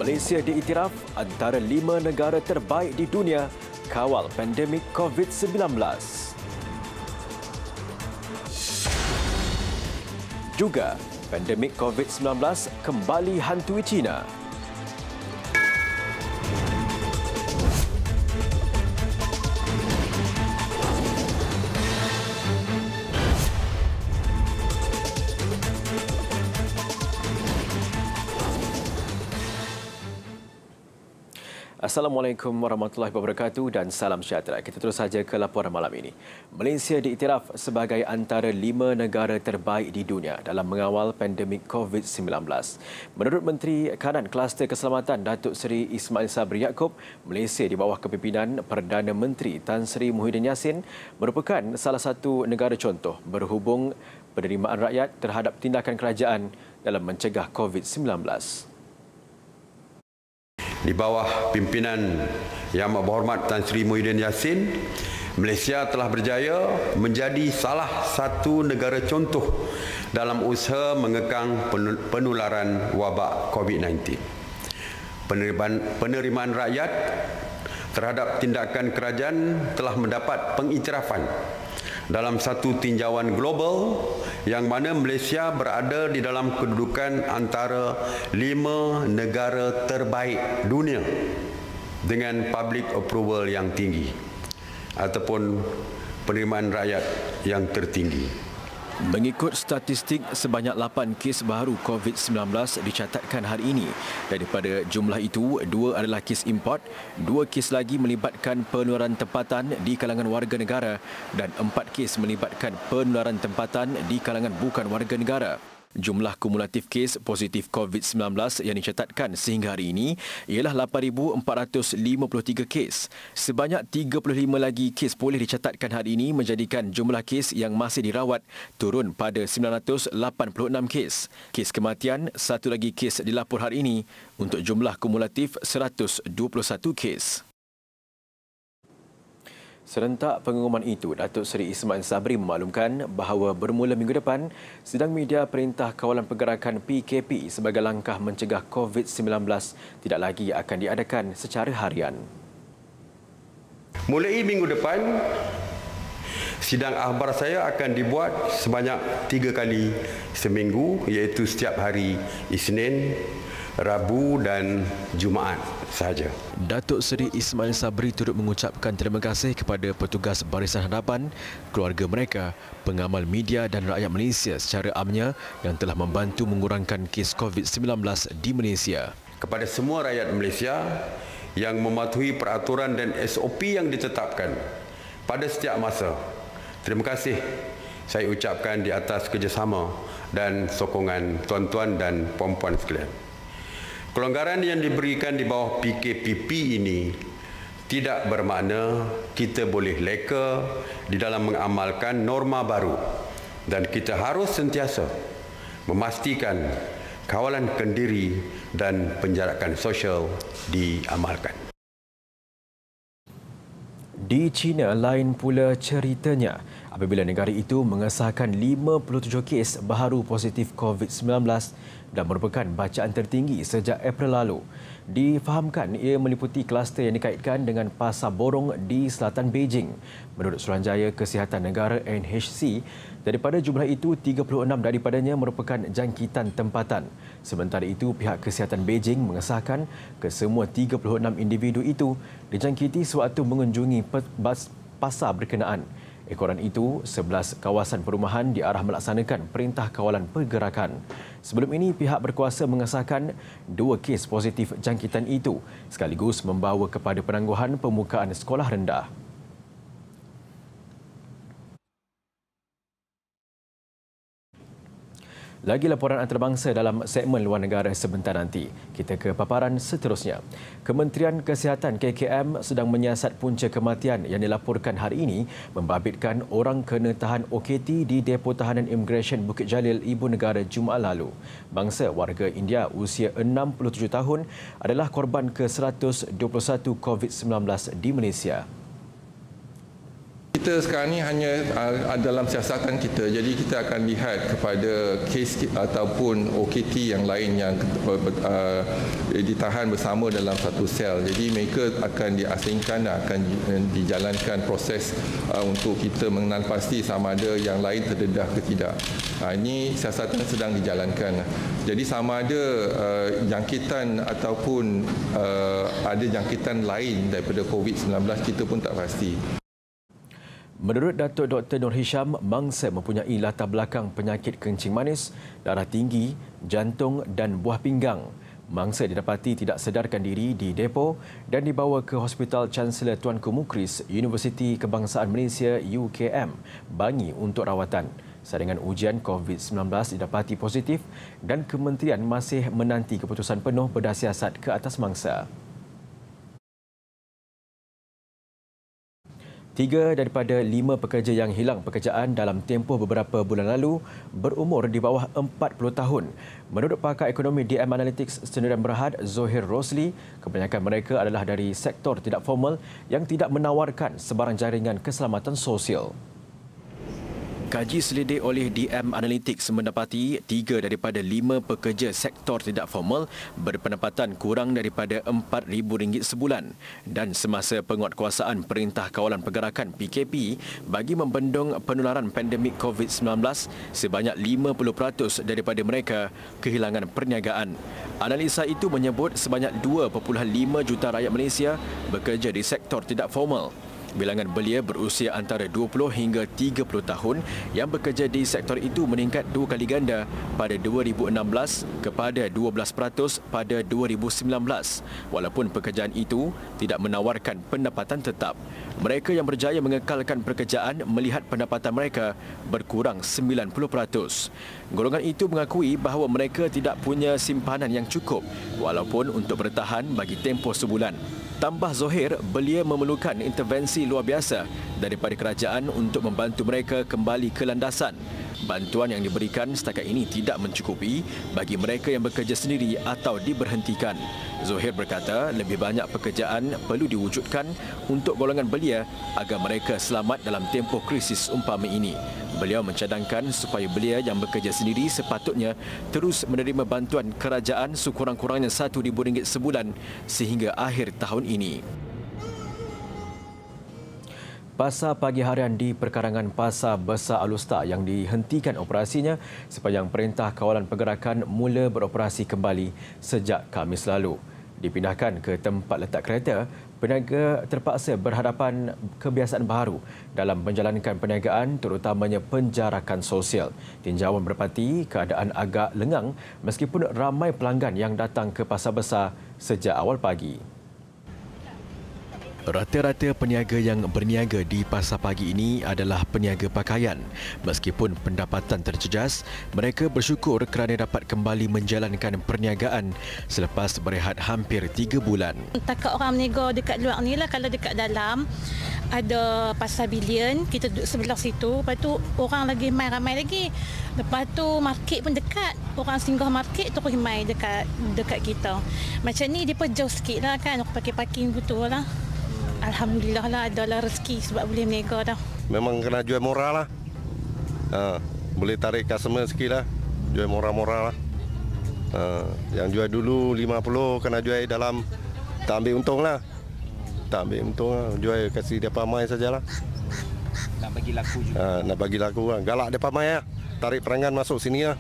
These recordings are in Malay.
Malaysia diiktiraf antara 5 negara terbaik di dunia kawal pandemik COVID-19. Juga, pandemik COVID-19 kembali hantui China. Assalamualaikum warahmatullahi wabarakatuh dan salam sejahtera. Kita terus saja ke laporan malam ini. Malaysia diiktiraf sebagai antara 5 negara terbaik di dunia dalam mengawal pandemik COVID-19. Menurut Menteri Kanan Kluster Keselamatan Datuk Seri Ismail Sabri Yaakob, Malaysia di bawah kepimpinan Perdana Menteri Tan Sri Muhyiddin Yassin merupakan salah satu negara contoh berhubung penerimaan rakyat terhadap tindakan kerajaan dalam mencegah COVID-19. Di bawah pimpinan Yang Amat Berhormat Tan Sri Muhyiddin Yassin, Malaysia telah berjaya menjadi salah satu negara contoh dalam usaha mengekang penularan wabak COVID-19. Penerimaan rakyat terhadap tindakan kerajaan telah mendapat pengiktirafan dalam satu tinjauan global yang mana Malaysia berada di dalam kedudukan antara 5 negara terbaik dunia dengan public approval yang tinggi ataupun penerimaan rakyat yang tertinggi. Mengikut statistik, sebanyak 8 kes baru COVID-19 dicatatkan hari ini. Daripada jumlah itu, 2 adalah kes import, 2 kes lagi melibatkan penularan tempatan di kalangan warga negara dan 4 kes melibatkan penularan tempatan di kalangan bukan warga negara. Jumlah kumulatif kes positif COVID-19 yang dicatatkan sehingga hari ini ialah 8,453 kes. Sebanyak 35 lagi kes pulih dicatatkan hari ini menjadikan jumlah kes yang masih dirawat turun pada 986 kes. Kes kematian, 1 lagi kes dilapor hari ini untuk jumlah kumulatif 121 kes. Serentak pengumuman itu, Datuk Seri Ismail Sabri memaklumkan bahawa bermula minggu depan, sidang media Perintah Kawalan Pergerakan PKP sebagai langkah mencegah COVID-19 tidak lagi akan diadakan secara harian. Mulai minggu depan, sidang akhbar saya akan dibuat sebanyak 3 kali seminggu, iaitu setiap hari Isnin, Rabu dan Jumaat sahaja. Datuk Seri Ismail Sabri turut mengucapkan terima kasih kepada petugas Barisan Hadapan, keluarga mereka, pengamal media dan rakyat Malaysia secara amnya yang telah membantu mengurangkan kes COVID-19 di Malaysia. Kepada semua rakyat Malaysia yang mematuhi peraturan dan SOP yang ditetapkan pada setiap masa, terima kasih saya ucapkan di atas kerjasama dan sokongan tuan-tuan dan puan-puan sekalian. Kelonggaran yang diberikan di bawah PKPP ini tidak bermakna kita boleh leka di dalam mengamalkan norma baru dan kita harus sentiasa memastikan kawalan kendiri dan penjarakan sosial diamalkan. Di China, lain pula ceritanya apabila negara itu mengesahkan 57 kes baharu positif COVID-19 dan merupakan bacaan tertinggi sejak April lalu. Difahamkan ia meliputi kluster yang dikaitkan dengan pasar borong di selatan Beijing. Menurut Suruhanjaya Kesihatan Negara NHC, daripada jumlah itu, 36 daripadanya merupakan jangkitan tempatan. Sementara itu, pihak Kesihatan Beijing mengesahkan kesemua 36 individu itu dijangkiti sewaktu mengunjungi pasar berkenaan. Ekoran itu, 11 kawasan perumahan diarah melaksanakan Perintah Kawalan Pergerakan. Sebelum ini, pihak berkuasa mengesahkan 2 kes positif jangkitan itu sekaligus membawa kepada penangguhan pembukaan sekolah rendah. Lagi laporan antarabangsa dalam segmen luar negara sebentar nanti. Kita ke paparan seterusnya. Kementerian Kesihatan KKM sedang menyiasat punca kematian yang dilaporkan hari ini membabitkan orang kena tahan OKT di Depo Tahanan Immigration Bukit Jalil, Ibu Negara Jumaat lalu. Bangsa warga India usia 67 tahun adalah korban ke-121 COVID-19 di Malaysia. Kita sekarang ni hanya dalam siasatan kita, jadi kita akan lihat kepada kes ataupun OKT yang lain yang ditahan bersama dalam satu sel. Jadi mereka akan diasingkan dan akan dijalankan proses untuk kita mengenal pasti sama ada yang lain terdedah ke tidak. Ini siasatan sedang dijalankan. Jadi sama ada jangkitan ataupun ada jangkitan lain daripada COVID-19 kita pun tak pasti. Menurut Datuk Dr. Nur Hisham, mangsa mempunyai latar belakang penyakit kencing manis, darah tinggi, jantung dan buah pinggang. Mangsa didapati tidak sedarkan diri di depo dan dibawa ke Hospital Chancellor Tuanku Mukris, Universiti Kebangsaan Malaysia UKM, Bangi untuk rawatan. Saringan ujian COVID-19 didapati positif dan kementerian masih menanti keputusan penuh berdasiasat ke atas mangsa. 3 daripada 5 pekerja yang hilang pekerjaan dalam tempoh beberapa bulan lalu berumur di bawah 40 tahun. Menurut pakar ekonomi DM Analytics Sdn Berhad Zohir Rosli, kebanyakan mereka adalah dari sektor tidak formal yang tidak menawarkan sebarang jaringan keselamatan sosial. Kaji selidik oleh DM Analytics mendapati 3 daripada 5 pekerja sektor tidak formal berpendapatan kurang daripada RM4,000 sebulan dan semasa penguatkuasaan Perintah Kawalan Pergerakan PKP bagi membendung penularan pandemik COVID-19, sebanyak 50% daripada mereka kehilangan perniagaan. Analisa itu menyebut sebanyak 2.5 juta rakyat Malaysia bekerja di sektor tidak formal. Bilangan belia berusia antara 20 hingga 30 tahun yang bekerja di sektor itu meningkat 2 kali ganda pada 2016 kepada 12% pada 2019, walaupun pekerjaan itu tidak menawarkan pendapatan tetap. Mereka yang berjaya mengekalkan pekerjaan melihat pendapatan mereka berkurang 90%. Golongan itu mengakui bahawa mereka tidak punya simpanan yang cukup walaupun untuk bertahan bagi tempoh sebulan. Tambah Zohir, belia memerlukan intervensi luar biasa daripada kerajaan untuk membantu mereka kembali ke landasan. Bantuan yang diberikan setakat ini tidak mencukupi bagi mereka yang bekerja sendiri atau diberhentikan. Zohir berkata lebih banyak pekerjaan perlu diwujudkan untuk golongan belia agar mereka selamat dalam tempoh krisis umpama ini. Beliau mencadangkan supaya belia yang bekerja sendiri sepatutnya terus menerima bantuan kerajaan sekurang-kurangnya RM1,000 sebulan sehingga akhir tahun ini. Pasar pagi harian di perkarangan Pasar Besar Alustar yang dihentikan operasinya sepanjang Perintah Kawalan Pergerakan mula beroperasi kembali sejak Khamis lalu. Dipindahkan ke tempat letak kereta, peniaga terpaksa berhadapan kebiasaan baru dalam menjalankan perniagaan terutamanya penjarakan sosial. Tinjauan berpati keadaan agak lengang meskipun ramai pelanggan yang datang ke Pasar Besar sejak awal pagi. Rata-rata peniaga yang berniaga di pasar pagi ini adalah peniaga pakaian. Meskipun pendapatan terjejas, mereka bersyukur kerana dapat kembali menjalankan perniagaan selepas berehat hampir 3 bulan. Takut orang berniaga dekat luar ni lah, kalau dekat dalam ada pasar bilion, kita duduk sebelah situ, lepas tu orang lagi mai ramai lagi. Lepas tu market pun dekat, orang singgah market terus mai dekat kita. Macam ni dia pun jauh sikit lah kan, aku pakai parking betul lah. Alhamdulillah lah, adalah rezeki sebab boleh berniaga dah. Memang kena jual murah lah. Boleh tarik customer sikit lah. Jual murah-murah lah. Yang jual dulu 50, kena jual dalam, tak ambil untung lah. Tak ambil untung lah. Jual kasih mereka mai sajalah. Nak bagi laku juga. Nak bagi laku lah. Galak mereka mai lah. Tarik perangan masuk sini lah.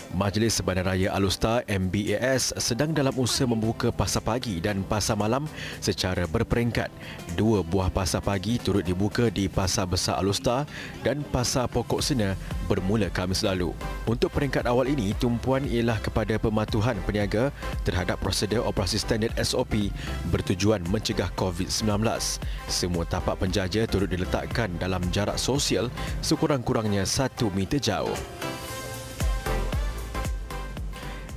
Majlis Bandaraya Alustar MBAS sedang dalam usaha membuka pasar pagi dan pasar malam secara berperingkat. 2 buah pasar pagi turut dibuka di Pasar Besar Alustar dan Pasar Pokok Sena bermula Khamis lalu. Untuk peringkat awal ini, tumpuan ialah kepada pematuhan peniaga terhadap prosedur operasi standard SOP bertujuan mencegah COVID-19. Semua tapak penjaja turut diletakkan dalam jarak sosial sekurang-kurangnya 1 meter jauh.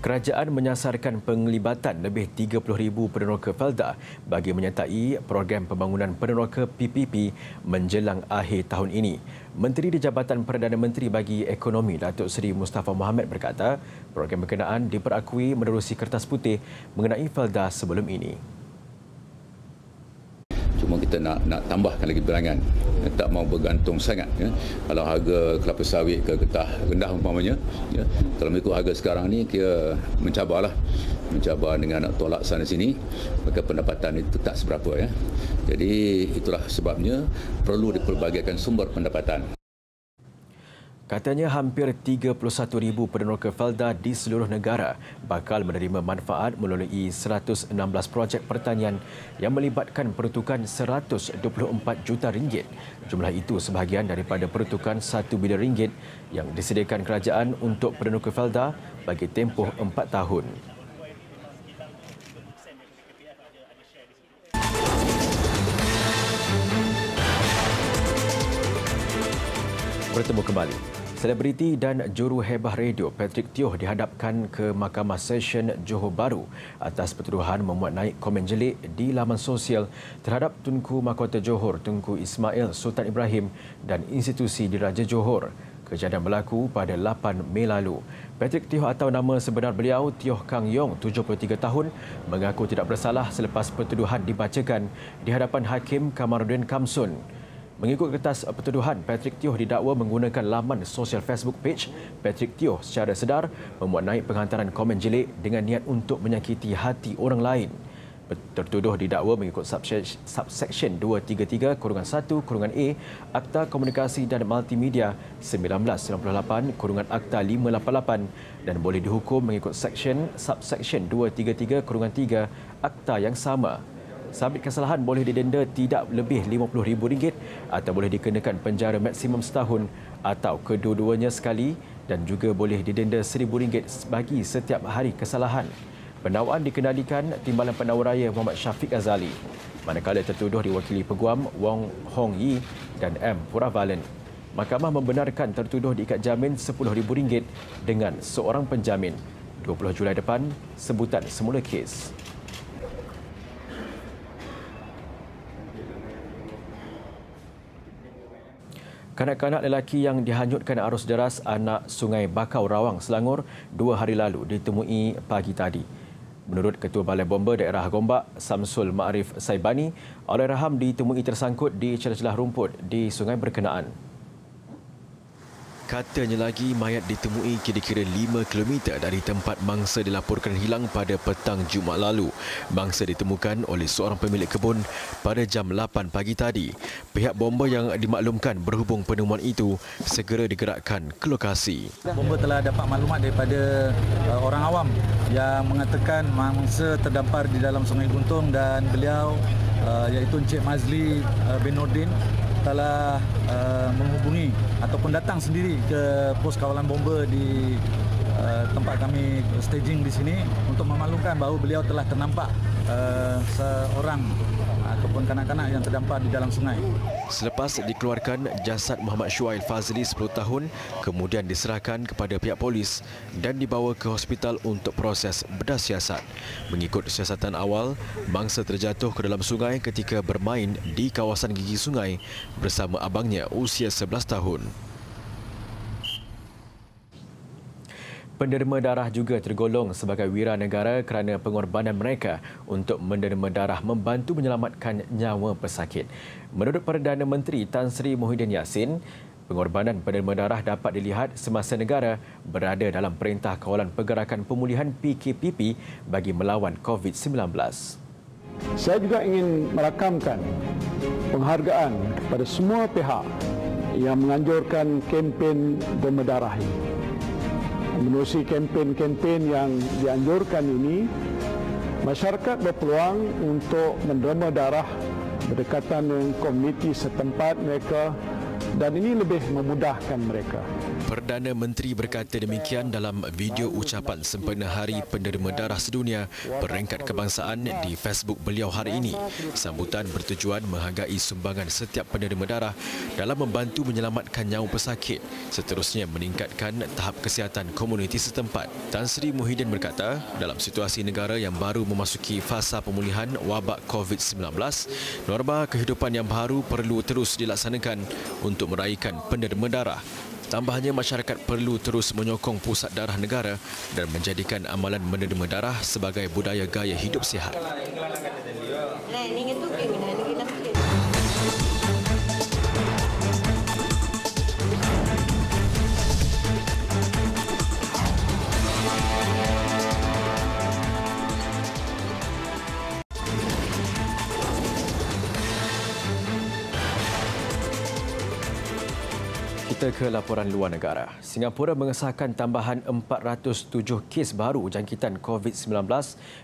Kerajaan menyasarkan penglibatan lebih 30,000 peneroka Felda bagi menyertai program pembangunan peneroka PPP menjelang akhir tahun ini. Menteri di Jabatan Perdana Menteri bagi Ekonomi Datuk Seri Mustafa Mohamed berkata, program berkenaan diperakui menerusi kertas putih mengenai Felda sebelum ini. Cuma kita kita nak tambahkan lagi bilangan, tak mau bergantung sangat. Kalau harga kelapa sawit ke getah rendah umpamanya, kalau mengikut harga sekarang ni kita mencabar dengan nak tolak sana sini, maka pendapatan itu tak seberapa. Jadi itulah sebabnya perlu dipelbagaikan sumber pendapatan. Katanya hampir 31,000 peneroka Felda di seluruh negara bakal menerima manfaat melalui 116 projek pertanian yang melibatkan peruntukan 124 juta ringgit. Jumlah itu sebahagian daripada peruntukan 1 bilion ringgit yang disediakan kerajaan untuk peneroka Felda bagi tempoh 4 tahun. Bertemu kembali. Selebriti dan juru hebah radio Patrick Teo dihadapkan ke Mahkamah Session Johor Bahru atas pertuduhan memuat naik komen jelik di laman sosial terhadap Tunku Mahkota Johor Tunku Ismail Sultan Ibrahim dan institusi Diraja Johor. Kejadian berlaku pada 8 Mei lalu. Patrick Teo atau nama sebenar beliau Teo Kang Yong, 73 tahun, mengaku tidak bersalah selepas pertuduhan dibacakan di hadapan Hakim Kamaruddin Kamsun. Mengikut kertas pertuduhan, Patrick Teo didakwa menggunakan laman sosial Facebook page Patrick Teo secara sedar memuat naik penghantaran komen jelik dengan niat untuk menyakiti hati orang lain. Tertuduh didakwa mengikut subsection 233-1-A Akta Komunikasi dan Multimedia 1998-Akta 588 dan boleh dihukum mengikut subsection 233-3 Akta yang sama. Sabit kesalahan boleh didenda tidak lebih RM50,000 atau boleh dikenakan penjara maksimum setahun atau kedua-duanya sekali dan juga boleh didenda RM1,000 bagi setiap hari kesalahan. Pendakwaan dikendalikan Timbalan Pendakwa Raya Muhammad Syafiq Azali, manakala tertuduh diwakili Peguam Wong Hong Yi dan M. Puravalan. Mahkamah membenarkan tertuduh diikat jamin RM10,000 dengan seorang penjamin. 20 Julai depan, sebutan semula kes. Kanak-kanak lelaki yang dihanyutkan arus deras anak Sungai Bakau Rawang, Selangor 2 hari lalu ditemui pagi tadi. Menurut Ketua Balai Bomba Daerah Gombak, Samsul Ma'arif Saibani, Allahyarham ditemui tersangkut di celah-celah rumput di sungai berkenaan. Katanya lagi, mayat ditemui kira-kira 5 km dari tempat mangsa dilaporkan hilang pada petang Jumaat lalu. Mangsa ditemukan oleh seorang pemilik kebun pada jam 8 pagi tadi. Pihak bomba yang dimaklumkan berhubung penemuan itu segera digerakkan ke lokasi. Bomba telah dapat maklumat daripada orang awam yang mengatakan mangsa terdampar di dalam Sungai Guntung dan beliau iaitu Encik Mazli bin Nordin telah menghubungi ataupun datang sendiri ke pos kawalan bomba di tempat kami staging di sini untuk memaklumkan bahawa beliau telah ternampak seorang ataupun kanak-kanak yang terdampar di dalam sungai. Selepas dikeluarkan, jasad Muhammad Syuail Fazli 10 tahun kemudian diserahkan kepada pihak polis dan dibawa ke hospital untuk proses bedah siasat. Mengikut siasatan awal, mangsa terjatuh ke dalam sungai ketika bermain di kawasan gigi sungai bersama abangnya usia 11 tahun. Penderma darah juga tergolong sebagai wira negara kerana pengorbanan mereka untuk menderma darah membantu menyelamatkan nyawa pesakit. Menurut Perdana Menteri Tan Sri Muhyiddin Yassin, pengorbanan penderma darah dapat dilihat semasa negara berada dalam Perintah Kawalan Pergerakan Pemulihan PKPP bagi melawan COVID-19. Saya juga ingin merakamkan penghargaan kepada semua pihak yang menganjurkan kempen derma darah ini. Menerusi kempen-kempen yang dianjurkan ini, masyarakat berpeluang untuk menderma darah berdekatan dengan komuniti setempat mereka dan ini lebih memudahkan mereka. Perdana Menteri berkata demikian dalam video ucapan sempena Hari Penderma Darah Sedunia Peringkat Kebangsaan di Facebook beliau hari ini. Sambutan bertujuan menghargai sumbangan setiap penderma darah dalam membantu menyelamatkan nyawa pesakit, seterusnya meningkatkan tahap kesihatan komuniti setempat. Tan Sri Muhyiddin berkata, dalam situasi negara yang baru memasuki fasa pemulihan wabak COVID-19, norma kehidupan yang baru perlu terus dilaksanakan untuk meraihkan penderma darah. Tambahnya, masyarakat perlu terus menyokong pusat darah negara dan menjadikan amalan menerima darah sebagai budaya gaya hidup sihat. Kita ke laporan luar negara. Singapura mengesahkan tambahan 407 kes baru jangkitan COVID-19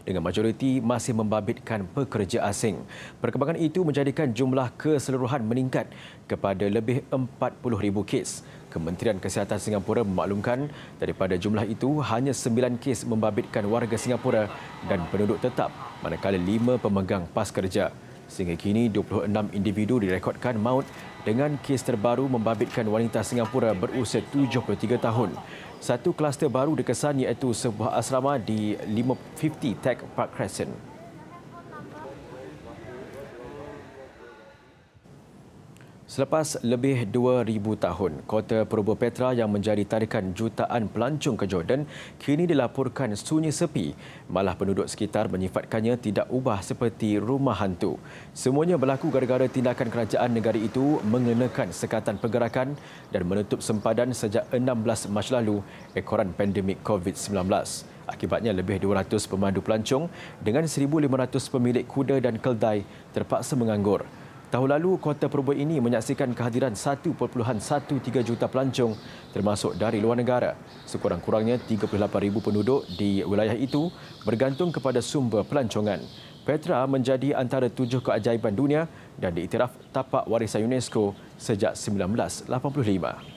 dengan majoriti masih membabitkan pekerja asing. Perkembangan itu menjadikan jumlah keseluruhan meningkat kepada lebih 40,000 kes. Kementerian Kesihatan Singapura memaklumkan daripada jumlah itu hanya 9 kes membabitkan warga Singapura dan penduduk tetap, manakala 5 pemegang pas kerja. Sehingga kini 26 individu direkodkan maut dengan kes terbaru membabitkan wanita Singapura berusia 73 tahun. Satu kluster baru dikesan iaitu sebuah asrama di 550 Tech Park Crescent. Selepas lebih 2,000 tahun, kota Purba Petra yang menjadi tarikan jutaan pelancong ke Jordan kini dilaporkan sunyi sepi. Malah penduduk sekitar menyifatkannya tidak ubah seperti rumah hantu. Semuanya berlaku gara-gara tindakan kerajaan negara itu mengenakan sekatan pergerakan dan menutup sempadan sejak 16 Mac lalu ekoran pandemik COVID-19. Akibatnya lebih 200 pemandu pelancong dengan 1,500 pemilik kuda dan keldai terpaksa menganggur. Tahun lalu, kota Purba ini menyaksikan kehadiran 1.13 juta pelancong termasuk dari luar negara. Sekurang-kurangnya 38,000 penduduk di wilayah itu bergantung kepada sumber pelancongan. Petra menjadi antara 7 keajaiban dunia dan diiktiraf tapak warisan UNESCO sejak 1985.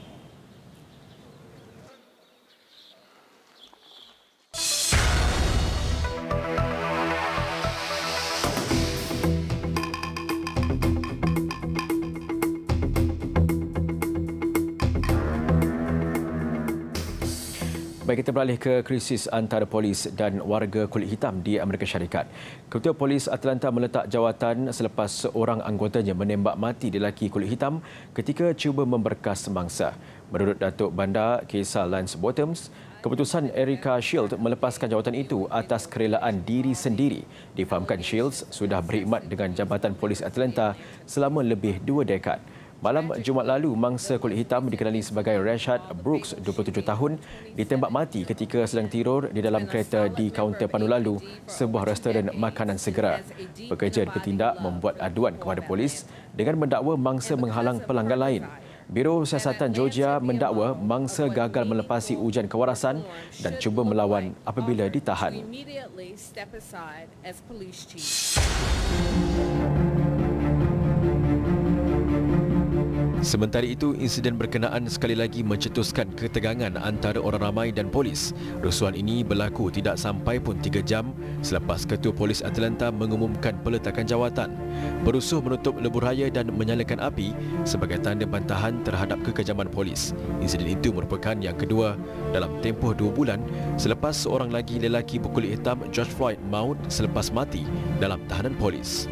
Baik, kita beralih ke krisis antara polis dan warga kulit hitam di Amerika Syarikat. Ketua Polis Atlanta meletak jawatan selepas seorang anggotanya menembak mati lelaki kulit hitam ketika cuba memberkas mangsa. Menurut Datuk Bandar Kisar Lance Bottoms, keputusan Erica Shields melepaskan jawatan itu atas kerelaan diri sendiri. Difahamkan Shields sudah berkhidmat dengan Jabatan Polis Atlanta selama lebih 2 dekad. Malam Jumaat lalu, mangsa kulit hitam dikenali sebagai Rashad Brooks, 27 tahun, ditembak mati ketika sedang tidur di dalam kereta di kaunter pandu lalu sebuah restoran makanan segera. Pekerja bertindak membuat aduan kepada polis dengan mendakwa mangsa menghalang pelanggan lain. Biro Siasatan Georgia mendakwa mangsa gagal melepasi ujian kewarasan dan cuba melawan apabila ditahan. Sementara itu, insiden berkenaan sekali lagi mencetuskan ketegangan antara orang ramai dan polis. Rusuhan ini berlaku tidak sampai pun 3 jam selepas Ketua Polis Atlanta mengumumkan peletakan jawatan. Perusuh menutup lebuhraya dan menyalakan api sebagai tanda bantahan terhadap kekejaman polis. Insiden itu merupakan yang kedua dalam tempoh 2 bulan selepas seorang lagi lelaki berkulit hitam, George Floyd, maut selepas mati dalam tahanan polis.